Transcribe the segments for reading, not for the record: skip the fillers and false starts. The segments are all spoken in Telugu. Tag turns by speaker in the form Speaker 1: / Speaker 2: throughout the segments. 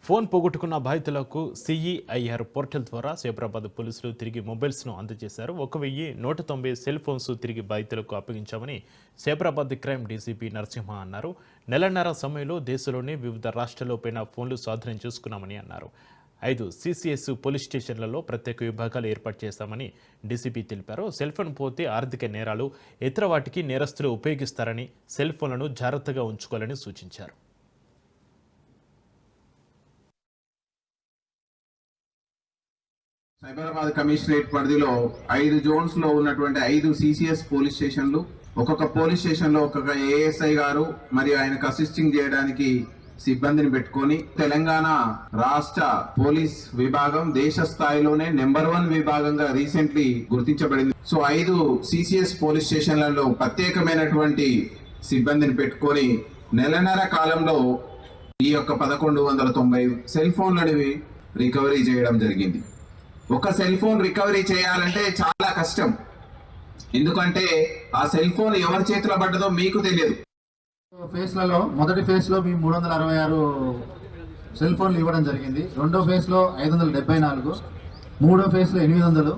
Speaker 1: ఫోన్ పోగొట్టుకున్న బాధితులకు సిఈఐఆర్ పోర్టల్ ద్వారా సైబరాబాద్ పోలీసులు తిరిగి మొబైల్స్ను అందజేశారు. 1190 సెల్ ఫోన్స్ తిరిగి బాధితులకు అప్పగించామని సైబరాబాద్ క్రైమ్ డీసీపీ నరసింహ అన్నారు. నెలన్నర సమయంలో దేశంలోని వివిధ రాష్ట్రాల్లో పైన ఫోన్లు స్వాధీనం చేసుకున్నామని అన్నారు. 5 CCS పోలీస్ స్టేషన్లలో ప్రత్యేక విభాగాలు ఏర్పాటు చేశామని డీసీపీ తెలిపారు. సెల్ ఫోన్ పోతే ఆర్థిక నేరాలు, ఇతర వాటికి నేరస్తులు ఉపయోగిస్తారని సెల్ ఫోన్లను జాగ్రత్తగా ఉంచుకోవాలని సూచించారు.
Speaker 2: సైబరాబాద్ కమిషనరేట్ పరిధిలో 5 జోన్స్ లో ఉన్నటువంటి 5 CCS పోలీస్ స్టేషన్లు, ఒక్కొక్క పోలీస్ స్టేషన్ లో ఒక్కొక్క ASI గారు మరియు ఆయనకు అసిస్టింగ్ చేయడానికి సిబ్బందిని పెట్టుకొని తెలంగాణ రాష్ట్ర పోలీస్ విభాగం దేశ స్థాయిలోనే నెంబర్ 1 విభాగంగా రీసెంట్లీ గుర్తించబడింది. సో 5 CCS పోలీస్ స్టేషన్లలో ప్రత్యేకమైనటువంటి సిబ్బందిని పెట్టుకొని నెలన్నర కాలంలో ఈ యొక్క 1190 సెల్ ఫోన్లని రికవరీ చేయడం జరిగింది. ఒక సెల్ ఫోన్ రికవరీ చేయాలంటే చాలా కష్టం, ఎందుకంటే ఆ సెల్ ఫోన్ ఎవరి చేతిలో పడ్డదో మీకు తెలియదు.
Speaker 3: ఫేజ్లలో మొదటి ఫేజ్లో మేము 366 సెల్ ఫోన్లు ఇవ్వడం జరిగింది. రెండో ఫేజ్లో 574, మూడో ఫేజ్లో 800,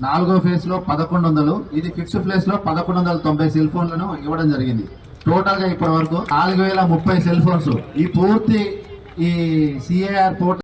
Speaker 3: నాలుగో ఫేజ్లో 1100, ఇది ఫిఫ్త్ ఫేజ్లో 1190 సెల్ ఫోన్లను ఇవ్వడం జరిగింది. టోటల్గా ఇప్పటి వరకు 4030 సెల్ ఫోన్స్ ఈ పూర్తి ఈ CAR పోర్టల్